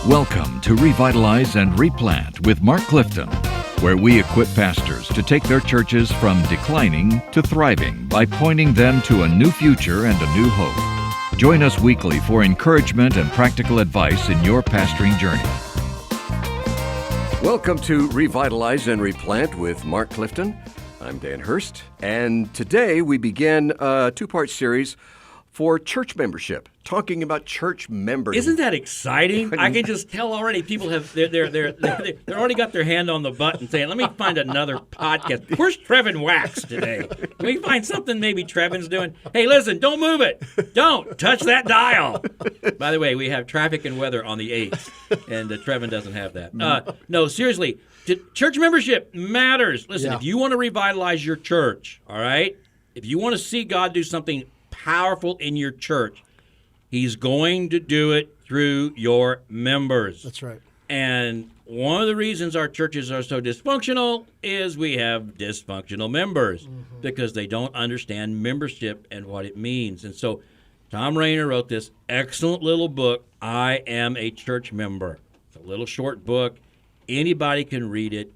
Welcome to Revitalize and Replant with Mark Clifton, where we equip pastors to take their churches from declining to thriving by pointing them to a new future and a new hope. Join us weekly for encouragement and practical advice in your pastoring journey. Welcome to Revitalize and Replant with Mark Clifton. I'm Dan Hurst, and today we begin a two-part series for church membership, talking about church members. Isn't that exciting? I can just tell already. People have they're already got their hand on the button, saying, "Let me find another podcast." Where's Trevin Wax today? Can we find something maybe Trevin's doing? Hey, listen, don't move it. Don't touch that dial. By the way, we have traffic and weather on the 8th, and Trevin doesn't have that. No, seriously, church membership matters. Listen, if you want to revitalize your church, all right, if you want to see God do something powerful in your church, He's going to do it through your members. That's right. And one of the reasons our churches are so dysfunctional is we have dysfunctional members because they don't understand membership and what it means. And so Tom Rainer wrote this excellent little book, I Am a Church Member. It's a little short book. Anybody can read it.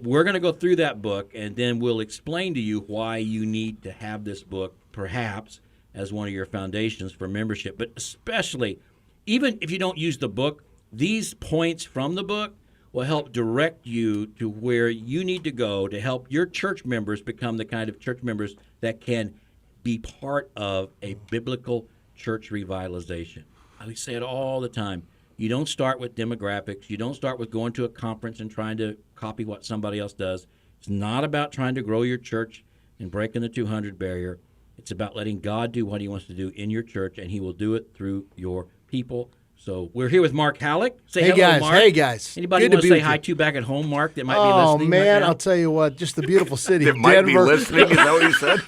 We're going to go through that book, and then we'll explain to you why you need to have this book, perhaps, as one of your foundations for membership. But especially, even if you don't use the book, these points from the book will help direct you to where you need to go to help your church members become the kind of church members that can be part of a biblical church revitalization. I say it all the time. You don't start with demographics. You don't start with going to a conference and trying to copy what somebody else does. It's not about trying to grow your church and breaking the 200 barrier. It's about letting God do what He wants to do in your church, and He will do it through your people. So we're here with Mark Halleck. Say hello, guys. Mark. Hey, guys. Anybody want to say hi to back at home, Mark, that might be listening? Oh, man, right now? I'll tell you what, just the beautiful city That of might Denver. be listening, is that what you said?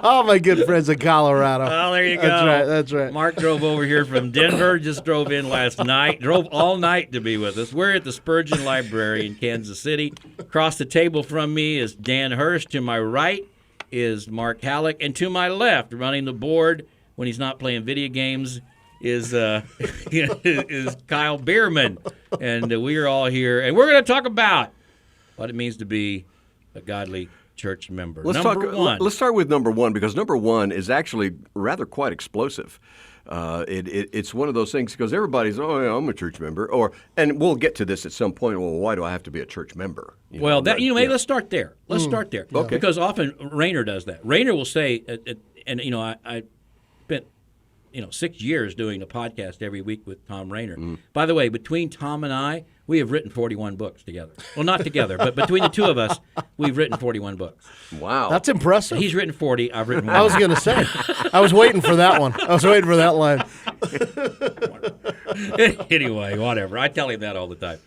All my good friends in Colorado. Oh, there you go. That's right. Mark drove over here from Denver, just drove in last night, drove all night to be with us. We're at the Spurgeon Library in Kansas City. Across the table from me is Dan Hurst. To my right is Mark Halleck. And to my left, running the board when he's not playing video games, is is Kyle Bierman. And we are all here. And we're going to talk about what it means to be a godly church member. Let's start with number one, because number one is actually rather quite explosive. It's one of those things because everybody's, oh, yeah, I'm a church member, and we'll get to this at some point. Well, why do I have to be a church member? Let's start there. Let's start there. Okay. Because often Rainer does that. Rainer will say, I spent 6 years doing a podcast every week with Tom Rainer. By the way, between Tom and I, we have written 41 books together. Well, not together, but between the two of us, we've written 41 books. Wow. That's impressive. He's written 40, I've written 1. I was going to say. I was waiting for that one. I was waiting for that line. Anyway, whatever. I tell him that all the time.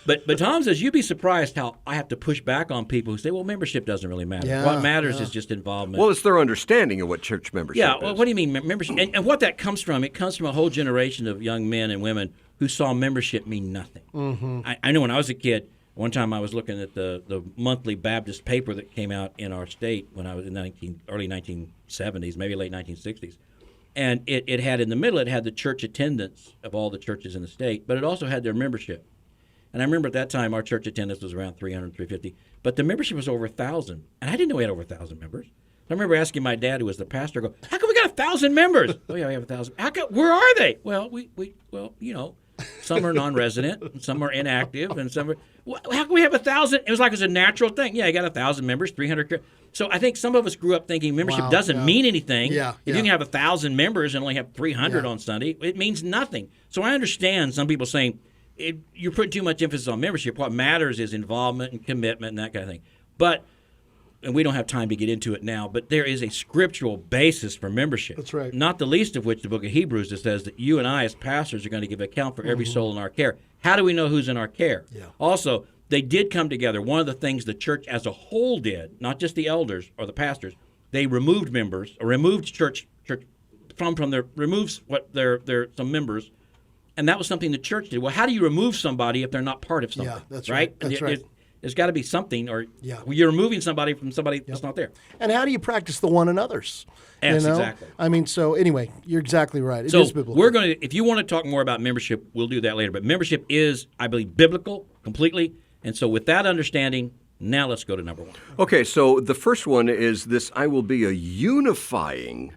But Tom says, you'd be surprised how I have to push back on people who say, well, membership doesn't really matter. Yeah, what matters is just involvement. Well, it's their understanding of what church membership is. Well, what do you mean membership? And what that comes from, it comes from a whole generation of young men and women who saw membership mean nothing. Mm-hmm. I know when I was a kid, one time I was looking at the monthly Baptist paper that came out in our state when I was in early 1970s, maybe late 1960s. And it had in the middle, it had the church attendance of all the churches in the state, but it also had their membership. And I remember at that time our church attendance was around 300, 350, but the membership was over 1,000. And I didn't know we had over 1,000 members. I remember asking my dad, who was the pastor, how come we got 1,000 members? Oh, yeah, we have 1,000. Where are they? Well, some are non-resident, and some are inactive, and some are. How can we have 1,000? It was like it's a natural thing. Yeah, you got 1,000 members, 300. So I think some of us grew up thinking membership doesn't mean anything. If you can have 1,000 members and only have 300 on Sunday, it means nothing. So I understand some people saying you're putting too much emphasis on membership. What matters is involvement and commitment and that kind of thing. And we don't have time to get into it now, but there is a scriptural basis for membership. That's right. Not the least of which the book of Hebrews that says that you and I as pastors are going to give account for every soul in our care. How do we know who's in our care? Yeah. Also, they did come together. One of the things the church as a whole did, not just the elders or the pastors, they removed members or removed church from their removes what their some members. And that was something the church did. Well, how do you remove somebody if they're not part of something? Yeah, that's right. That's right. there's got to be something, or Yeah. you're removing somebody from somebody that's not there. And how do you practice the one another's? Yes, you know? exactly. I mean, so anyway, you're exactly right. It So is biblical. we're going to, if you want to talk more about membership, we'll do that later. But membership is, I believe, biblical completely. And so with that understanding, now let's go to number one. Okay, so the first one is this: I will be a unifying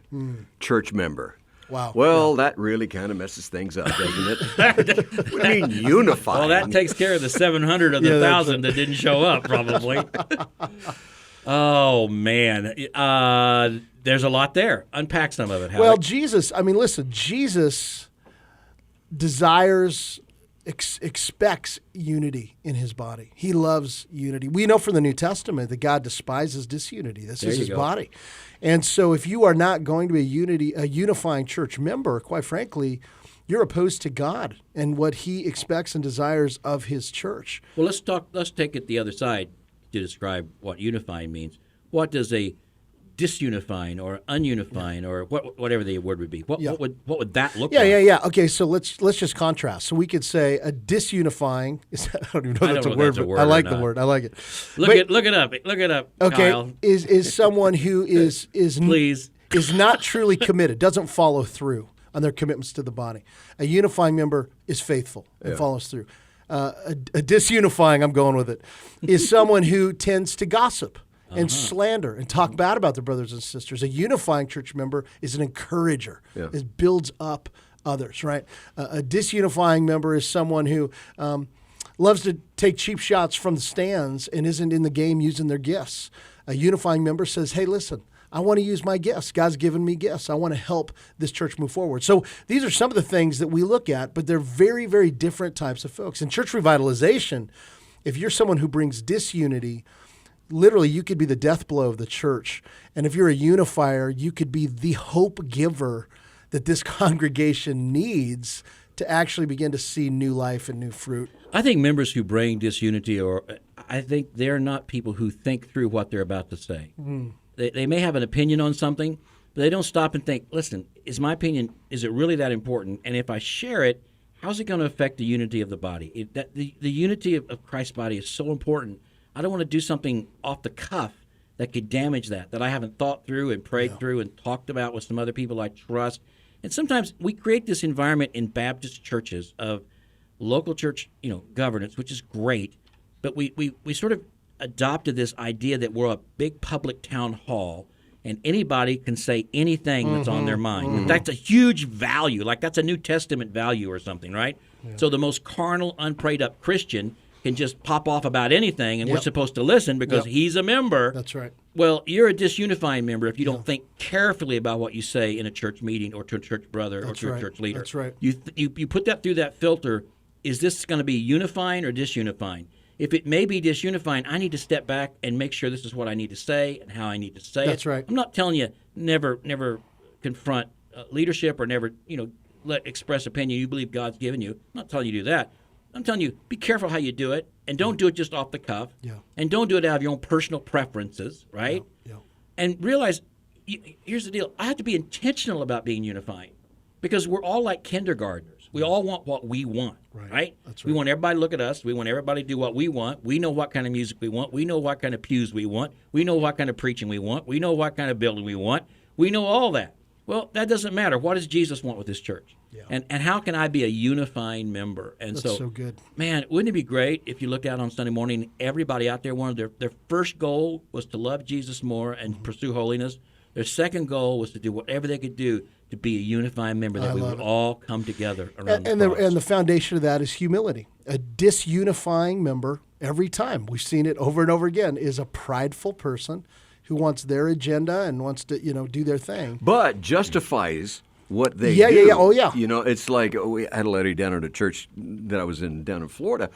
church member. Wow. Well, that really kind of messes things up, doesn't it? What do you mean unifying? Well, that takes care of the 700 of the 1,000 that didn't show up, probably. Oh, man. There's a lot there. Unpack some of it, Howard. Well, Jesus, I mean, listen, Jesus desires, expects unity in his body. He loves unity. We know from the New Testament that God despises disunity. This is his body. And so if you are not going to be a unifying church member, quite frankly, you're opposed to God and what he expects and desires of his church. Well, let's take it the other side to describe what unifying means. What does a disunifying or ununifying or whatever the word would be? What would that look like? Yeah. Okay, so let's just contrast. So we could say a disunifying. I don't even know if that's a word, but I like the word. I like it. Look it up. Look it up. Okay, Kyle. is someone who is Please. is not truly committed, doesn't follow through on their commitments to the body. A unifying member is faithful and follows through. A disunifying, I'm going with it, is someone who tends to gossip and slander and talk bad about their brothers and sisters. A unifying church member is an encourager. It builds up others, right? A disunifying member is someone who loves to take cheap shots from the stands and isn't in the game using their gifts. A unifying member says, hey, listen, I want to use my gifts. God's given me gifts. I want to help this church move forward. So these are some of the things that we look at, but they're very, very different types of folks. In church revitalization, if you're someone who brings disunity, literally you could be the death blow of the church. And if you're a unifier, you could be the hope giver that this congregation needs to actually begin to see new life and new fruit. I think members who bring disunity, I think they're not people who think through what they're about to say. They may have an opinion on something, but they don't stop and think, listen, is my opinion, is it really that important? And if I share it, how's it going to affect the unity of the body? The unity of Christ's body is so important. I don't want to do something off the cuff that could damage that I haven't thought through and prayed through and talked about with some other people I trust. And sometimes we create this environment in Baptist churches of local church, governance, which is great, but we sort of adopted this idea that we're a big public town hall and anybody can say anything that's on their mind. That's a huge value, like that's a New Testament value or something, right? Yeah. So the most carnal, unprayed up Christian can just pop off about anything, and we're supposed to listen because he's a member. That's right. Well, you're a disunifying member if you don't think carefully about what you say in a church meeting or to a church brother or to a church leader. That's right. You put that through that filter. Is this going to be unifying or disunifying? If it may be disunifying, I need to step back and make sure this is what I need to say and how I need to say it. That's right. I'm not telling you never confront leadership or never express opinion you believe God's given you. I'm not telling you to do that. I'm telling you, be careful how you do it, and don't do it just off the cuff, and don't do it out of your own personal preferences, right? And realize, here's the deal, I have to be intentional about being unifying, because we're all like kindergartners. We all want what we want, right? That's right. We want everybody to look at us. We want everybody to do what we want. We know what kind of music we want. We know what kind of pews we want. We know what kind of preaching we want. We know what kind of building we want. We know all that. Well, that doesn't matter. What does Jesus want with his church? And how can I be a unifying member? And That's so good. Man, wouldn't it be great if you looked out on Sunday morning, everybody out there wanted their first goal was to love Jesus more and pursue holiness. Their second goal was to do whatever they could do to be a unifying member, that we would all come together around the cross. And the foundation of that is humility. A disunifying member, every time, we've seen it over and over again, is a prideful person who wants their agenda and wants to, do their thing. But justifies what they do. Yeah. Oh, yeah. It's like we had a lady down at a church that I was in down in Florida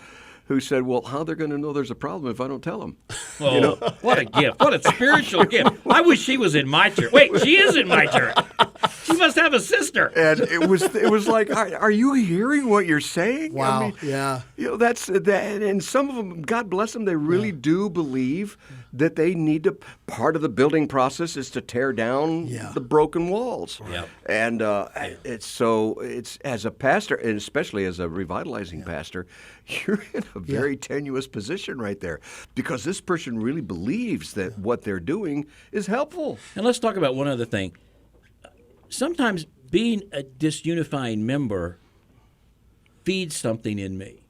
who said, well, how they're going to know there's a problem if I don't tell them? Oh, what a gift. What a spiritual gift. I wish she was in my church. Wait, she is in my church. She must have a sister. And it was like, are you hearing what you're saying? Wow, that's that. And some of them, God bless them, they really do believe that they need to. Part of the building process is to tear down the broken walls. Yep. And it's as a pastor, and especially as a revitalizing pastor, you're in a very tenuous position right there, because this person really believes that what they're doing is helpful. And let's talk about one other thing. Sometimes being a disunifying member feeds something in me.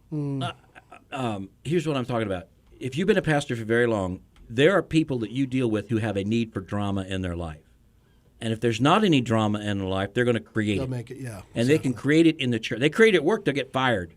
Here's what I'm talking about. If you've been a pastor for very long, there are people that you deal with who have a need for drama in their life. And if there's not any drama in their life, they're going to create They'll it. make it, yeah. And they can create it in the church. They create it at work, they'll get fired.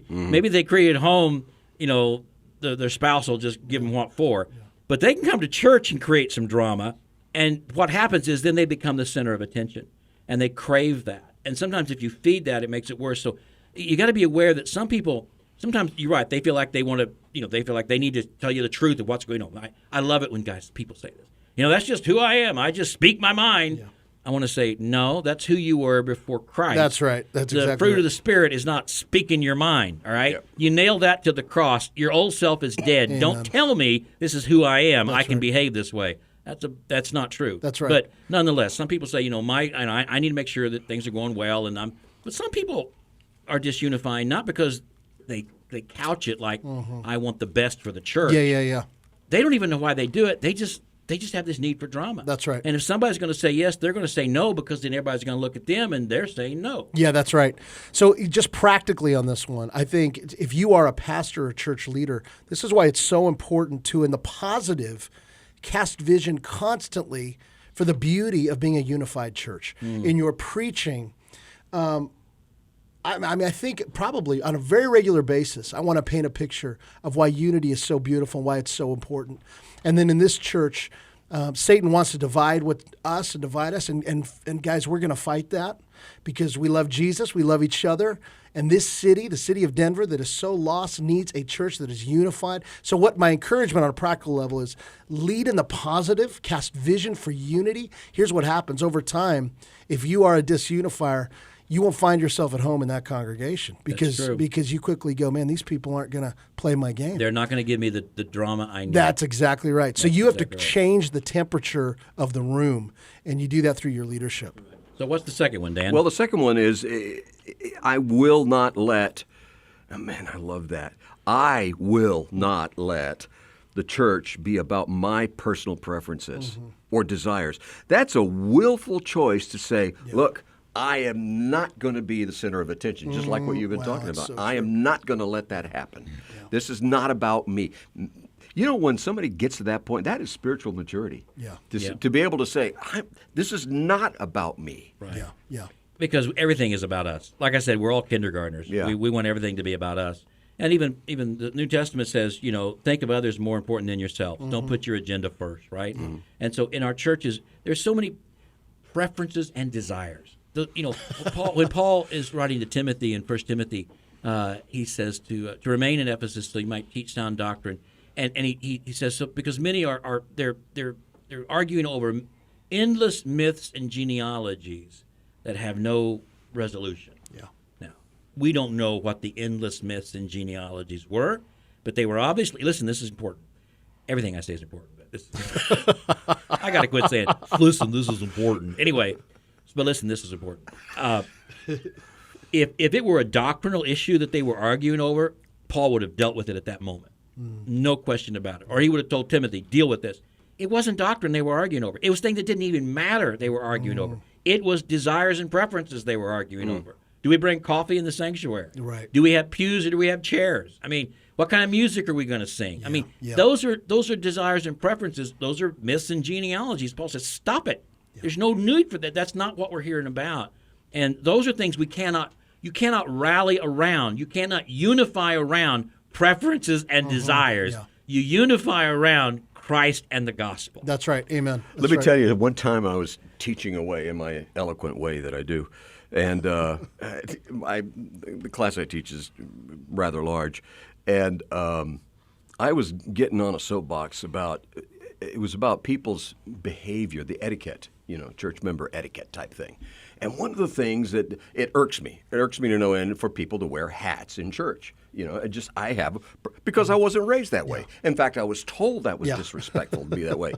Maybe they create it at home, their spouse will just give them what for. But they can come to church and create some drama. And what happens is then they become the center of attention. And they crave that. And sometimes if you feed that, it makes it worse. So you got to be aware that some people, sometimes you're right, they feel like they want to, they feel like they need to tell you the truth of what's going on. I love it when people say this. That's just who I am. I just speak my mind. Yeah. I want to say, no, that's who you were before Christ. That's right. That's exactly the fruit right. of the Spirit is not speaking your mind, all right? Yep. You nail that to the cross. Your old self is dead. Amen. Don't tell me this is who I am. That's I can right. behave this way. That's not true. That's right. But nonetheless, some people say, I need to make sure that things are going well, but some people are disunifying not because they couch it like I want the best for the church. Yeah. They don't even know why they do it. They just have this need for drama. That's right. And if somebody's going to say yes, they're going to say no, because then everybody's going to look at them and they're saying no. Yeah, that's right. So just practically on this one, I think if you are a pastor or church leader, this is why it's so important to, in the positive, cast vision constantly for the beauty of being a unified church. In your preaching, I think probably on a very regular basis, I want to paint a picture of why unity is so beautiful and why it's so important. And then in this church, Satan wants to divide us. And guys, we're going to fight that because we love Jesus, we love each other. And this city, the city of Denver that is so lost, needs a church that is unified. So what my encouragement on a practical level is, lead in the positive, cast vision for unity. Here's what happens over time. If you are a disunifier, you won't find yourself at home in that congregation because you quickly go, man, these people aren't going to play my game. They're not going to give me the drama I need. That's exactly right. So you have to change the temperature of the room, and you do that through your leadership. So what's the second one, Dan? Well, the second one is I will not let, I love that. I will not let the church be about my personal preferences or desires. That's a willful choice to say, look, I am not going to be the center of attention, just like what you've been talking about. So I am not going to let that happen. Yeah. This is not about me. When somebody gets to that point, that is spiritual maturity. Yeah. To be able to say, this is not about me. Right. Yeah. Because everything is about us. Like I said, we're all kindergartners. Yeah. We want everything to be about us. And even the New Testament says, think of others more important than yourself. Don't put your agenda first, right? And so in our churches, there's so many preferences and desires. When Paul is writing to Timothy in 1 Timothy, he says to remain in Ephesus so you might teach sound doctrine, and he says so because many are they're arguing over endless myths and genealogies that have no resolution. Yeah. Now we don't know what the endless myths and genealogies were, but they were obviously. Listen, this is important. Everything I say is important. I got to quit saying, listen, this is important. Anyway. But listen, this is important. If it were a doctrinal issue that they were arguing over, Paul would have dealt with it at that moment. No question about it. Or he would have told Timothy, deal with this. It wasn't doctrine they were arguing over. It was things that didn't even matter they were arguing over. It was desires and preferences they were arguing over. Do we bring coffee in the sanctuary? Right. Do we have pews or do we have chairs? What kind of music are we going to sing? Those are desires and preferences. Those are myths and genealogies. Paul says, stop it. There's no need for that. That's not what we're hearing about. And those are things you cannot rally around. You cannot unify around preferences and desires. Yeah. You unify around Christ and the gospel. That's right. Amen. Let me tell you, one time I was teaching away in my eloquent way that I do. And the class I teach is rather large. And I was getting on a soapbox about people's behavior, the etiquette, church member etiquette type thing. And one of the things that it irks me to no end for people to wear hats in church. Because I wasn't raised that way. In fact, I was told that was disrespectful to be that way.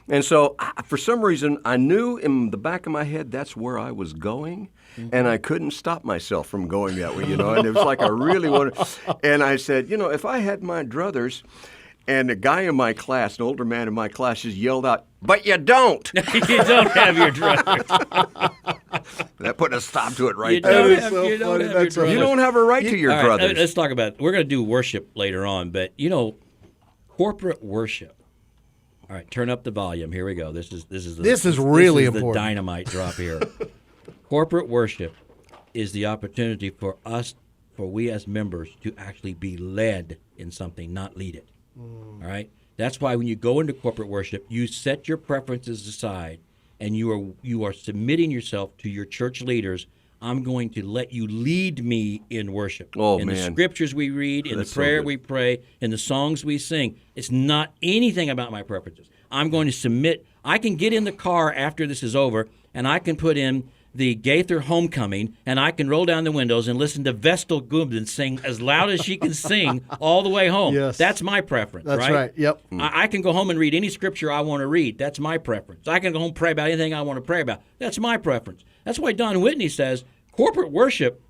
And so, for some reason, I knew in the back of my head that's where I was going, and I couldn't stop myself from going that way, And it was like I really wanted. And I said, if I had my druthers, and a guy in my class, an older man in my class, just yelled out, "But you don't!" You don't have your druthers. That put a stop to it right You there. don't have your druthers. You don't have a right to your All right, druthers. let's talk about. We're going to do worship later on, but corporate worship. All right, turn up the volume. Here we go. This is really the important. dynamite drop here. Corporate worship is the opportunity for we as members to actually be led in something, not lead it. All right? That's why when you go into corporate worship, you set your preferences aside and you are submitting yourself to your church leaders. I'm going to let you lead me in worship. In the scriptures we read, in the prayer we pray, in the songs we sing. It's not anything about my preferences. I'm going to submit. I can get in the car after this is over, and I can put in the Gaither Homecoming, and I can roll down the windows and listen to Vestal Goomden sing as loud as she can sing all the way home. Yes. That's my preference, That's right. Yep. I can go home and read any scripture I want to read. That's my preference. I can go home and pray about anything I want to pray about. That's my preference. That's why Don Whitney says corporate worship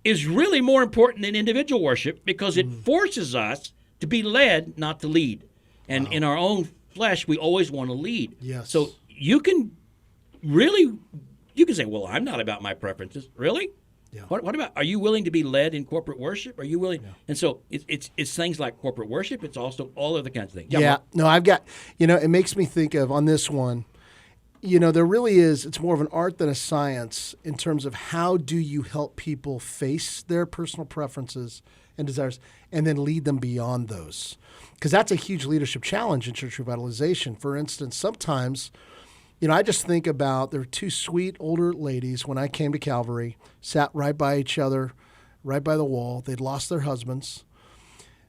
is really more important than individual worship because it forces us to be led, not to lead. And in our own flesh, we always want to lead. Yes. So you can say, well, I'm not about my preferences. Really? Yeah. What about, are you willing to be led in corporate worship? Are you willing? Yeah. And so it's things like corporate worship. It's also all other kinds of things. Yeah. No, I've got, it makes me think of on this one, there really is, it's more of an art than a science in terms of how do you help people face their personal preferences and desires and then lead them beyond those. Because that's a huge leadership challenge in church revitalization. For instance, sometimes, I just think about there were two sweet older ladies when I came to Calvary, sat right by each other, right by the wall. They'd lost their husbands.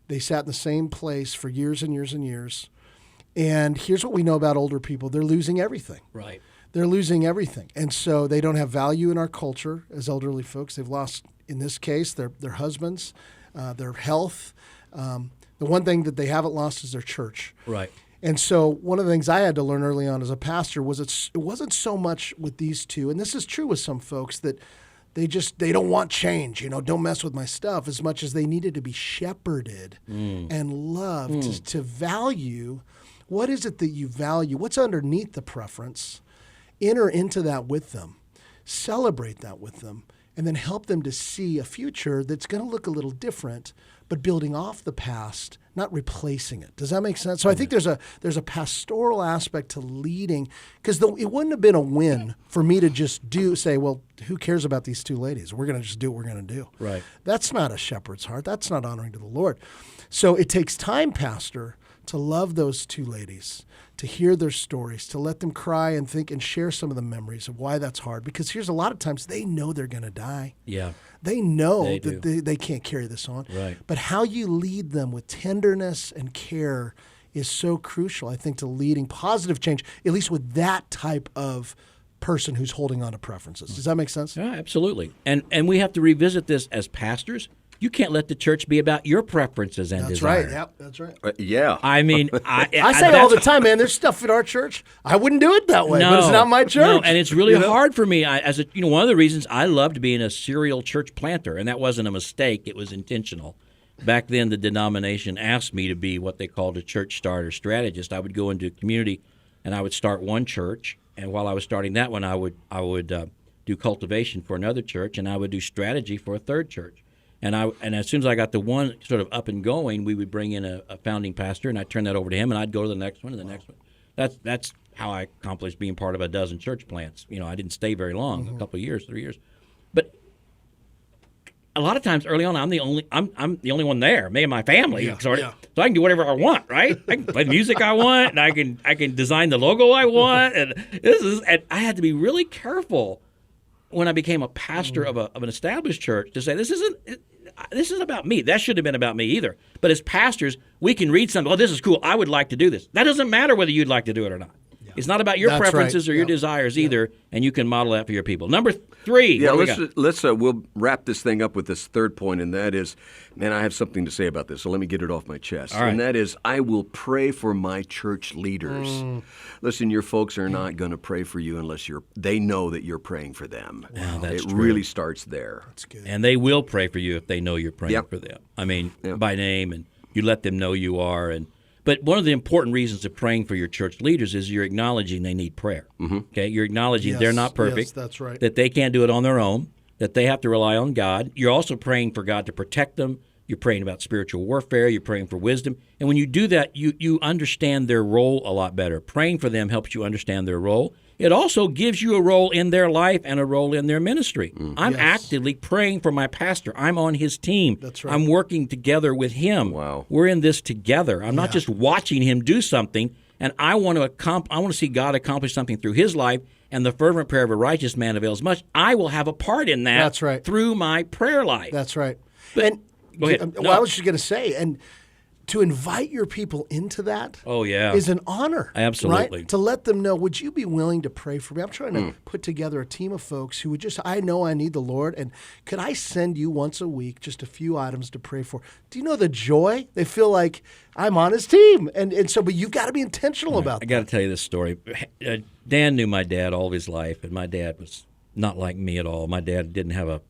They sat in the same place for years and years and years. And here's what we know about older people. They're losing everything. Right. They're losing everything. And so they don't have value in our culture as elderly folks. They've lost, in this case, their husbands, their health. The one thing that they haven't lost is their church. Right. And so one of the things I had to learn early on as a pastor was it wasn't so much with these two, and this is true with some folks, that they don't want change, don't mess with my stuff, as much as they needed to be shepherded and loved to value. What is it that you value? What's underneath the preference? Enter into that with them. Celebrate that with them. And then help them to see a future that's going to look a little different, but building off the past, not replacing it. Does that make sense? So I think there's a pastoral aspect to leading, because it wouldn't have been a win for me to just say, well, who cares about these two ladies? We're going to just do what we're going to do. Right. That's not a shepherd's heart. That's not honoring to the Lord. So it takes time, Pastor, to love those two ladies, to hear their stories, to let them cry and think and share some of the memories of why that's hard. Because here's a lot of times they know they're going to die. Yeah. They know that they can't carry this on. Right. But how you lead them with tenderness and care is so crucial, I think, to leading positive change, at least with that type of person who's holding on to preferences. Does that make sense? Yeah, absolutely. And we have to revisit this as pastors. You can't let the church be about your preferences and desires. Right. Yep, that's right. Yeah. I mean, I say all the time, man, there's stuff in our church. I wouldn't do it that way, but it's not my church. No, and it's really hard for me. One of the reasons I loved being a serial church planter, and that wasn't a mistake, it was intentional. Back then, the denomination asked me to be what they called a church starter strategist. I would go into a community, and I would start one church, and while I was starting that one, I would do cultivation for another church, and I would do strategy for a third church. And as soon as I got the one sort of up and going, we would bring in a founding pastor, and I'd turn that over to him, and I'd go to the next one and the next one. That's how I accomplished being part of a dozen church plants. I didn't stay very long, a couple of years, 3 years. But a lot of times early on, I'm the only one there, me and my family. So I can do whatever I want, right? I can play the music I want, and I can design the logo I want, and I had to be really careful when I became a pastor of an established church to say this isn't about me. That shouldn't have been about me either. But as pastors, we can read something. Oh, this is cool. I would like to do this. That doesn't matter whether you'd like to do it or not. It's not about your That's preferences right. or your Yep. desires either, and you can model that for your people. Number 3. Yeah, what do we let's got? we'll wrap this thing up with this third point, and that is, man, I have something to say about this, so let me get it off my chest. All right. And that is, I will pray for my church leaders. Listen, your folks are not going to pray for you unless they know that you're praying for them. Wow, that's it true. really starts there. That's good. And they will pray for you if they know you're praying Yep. for them. I mean, Yep. by name, and you let them know you are. But one of the important reasons of praying for your church leaders is you're acknowledging they need prayer. Okay, you're acknowledging Yes, they're not perfect. yes, that's right. That they can't do it on their own. That they have to rely on God. You're also praying for God to protect them. You're praying about spiritual warfare. You're praying for wisdom. And when you do that, you understand their role a lot better. Praying for them helps you understand their role. It also gives you a role in their life and a role in their ministry. I'm actively praying for my pastor. I'm on his team. That's right. I'm working together with him. Wow. We're in this together. I'm not just watching him do something, and I want to see God accomplish something through his life, and the fervent prayer of a righteous man avails much. I will have a part in that. That's right. Through my prayer life. That's right. But- Go ahead. Well, No. I was just going to say, and to invite your people into that Oh, yeah. is an honor. Absolutely. Right? To let them know, would you be willing to pray for me? I'm trying to put together a team of folks who would just, I know I need the Lord, and could I send you once a week just a few items to pray for? Do you know the joy? They feel like I'm on his team. And so, but you've got to be intentional about I that. got to tell you this story. Dan knew my dad all of his life, and my dad was not like me at all. My dad didn't have a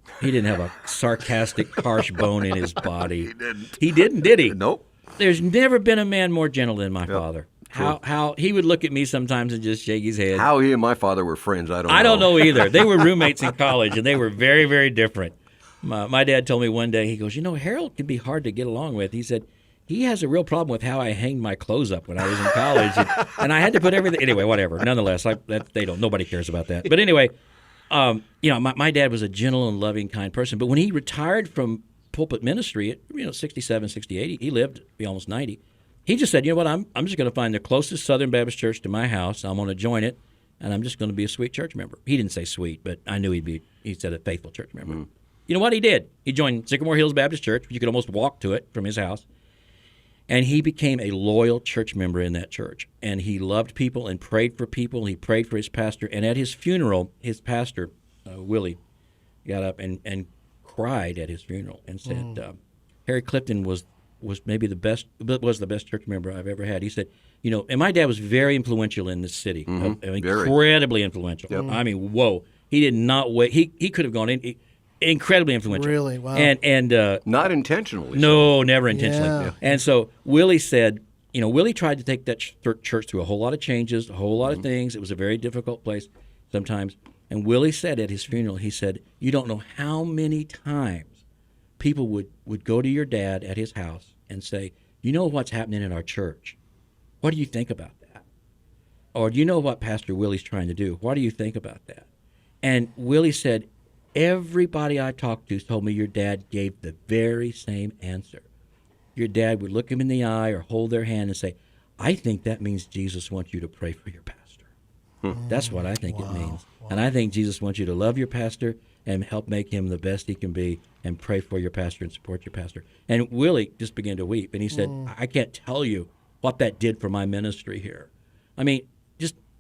sarcastic, harsh bone in his body. He didn't, did he? Nope. There's never been a man more gentle than my father. How he would look at me sometimes and just shake his head. How he and my father were friends, I don't know. I don't know either. They were roommates in college, and they were very, very different. My dad told me one day, he goes, Harold can be hard to get along with. He said, he has a real problem with how I hanged my clothes up when I was in college, and I had to put everything. Anyway, whatever. Nonetheless, nobody cares about that. But anyway, my dad was a gentle and loving, kind person. But when he retired from pulpit ministry at 67, 68, he lived to be almost 90. He just said, you know what, I'm just going to find the closest Southern Baptist church to my house. I'm going to join it, and I'm just going to be a sweet church member. He didn't say sweet, but I knew he said a faithful church member. You know what he did? He joined Sycamore Hills Baptist Church. You could almost walk to it from his house. And he became a loyal church member in that church. And he loved people and prayed for people. He prayed for his pastor. And at his funeral, his pastor, Willie, got up and cried at his funeral and said, Harry Clifton was maybe the best church member I've ever had. He said, and my dad was very influential in this city, incredibly influential. Yep. I mean, whoa. He did not wait. He could have gone in. Incredibly influential. Really? Wow. And not intentionally. No, never intentionally. Yeah. And so Willie said, Willie tried to take that church through a whole lot of changes, a whole lot of things. It was a very difficult place sometimes. And Willie said at his funeral, he said, you don't know how many times people would go to your dad at his house and say, you know what's happening in our church? What do you think about that? Or do you know what Pastor Willie's trying to do? What do you think about that? And Willie said, everybody I talked to told me your dad gave the very same answer. Your dad would look him in the eye or hold their hand and say, I think that means Jesus wants you to pray for your pastor. That's what I think it means. And I think Jesus wants you to love your pastor and help make him the best he can be and pray for your pastor and support your pastor. And Willie just began to weep. And he said, I can't tell you what that did for my ministry here. I mean,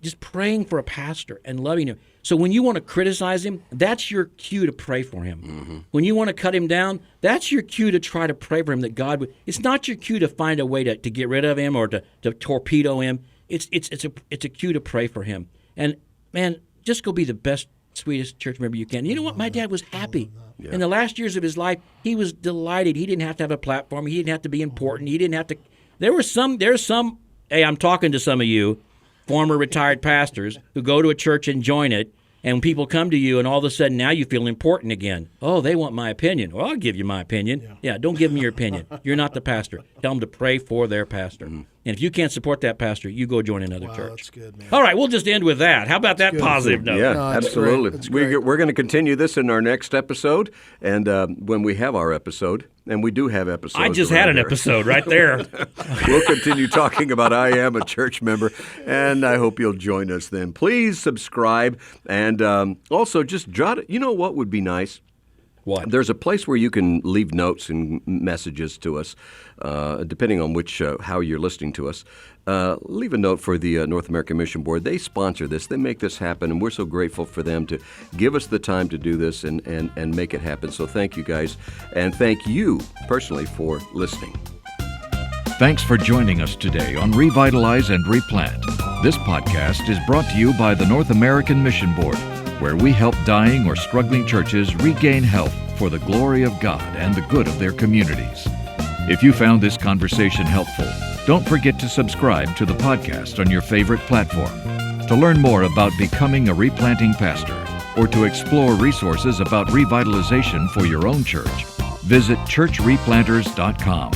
just praying for a pastor and loving him. So when you want to criticize him, that's your cue to pray for him. When you want to cut him down, that's your cue to try to pray for him that God would. It's not your cue to find a way to get rid of him or to torpedo him. It's a cue to pray for him. And man, just go be the best, sweetest church member you can. You know what? My dad was happy. Yeah. In the last years of his life, he was delighted. He didn't have to have a platform. He didn't have to be important. He didn't have to. There's some. Hey, I'm talking to some of you, former retired pastors who go to a church and join it, and people come to you, and all of a sudden now you feel important again. Oh, they want my opinion. Well, I'll give you my opinion. Yeah, don't give them your opinion. You're not the pastor. Tell them to pray for their pastor. And if you can't support that pastor, you go join another church. That's good, man. All right, we'll just end with that. How about that positive note? Yeah, No, it's absolutely. great. It's great. We're going to continue this in our next episode, and when we have our episode, and we do have episodes. I just had an episode right there. We'll continue talking about I Am a Church Member, and I hope you'll join us then. Please subscribe, and also just jot it. You know what would be nice? What? There's a place where you can leave notes and messages to us, depending on how you're listening to us. Leave a note for the North American Mission Board. They sponsor this. They make this happen, and we're so grateful for them to give us the time to do this and make it happen. So thank you, guys, and thank you personally for listening. Thanks for joining us today on Revitalize and Replant. This podcast is brought to you by the North American Mission Board, where we help dying or struggling churches regain health for the glory of God and the good of their communities. If you found this conversation helpful, don't forget to subscribe to the podcast on your favorite platform. To learn more about becoming a replanting pastor or to explore resources about revitalization for your own church, visit churchreplanters.com.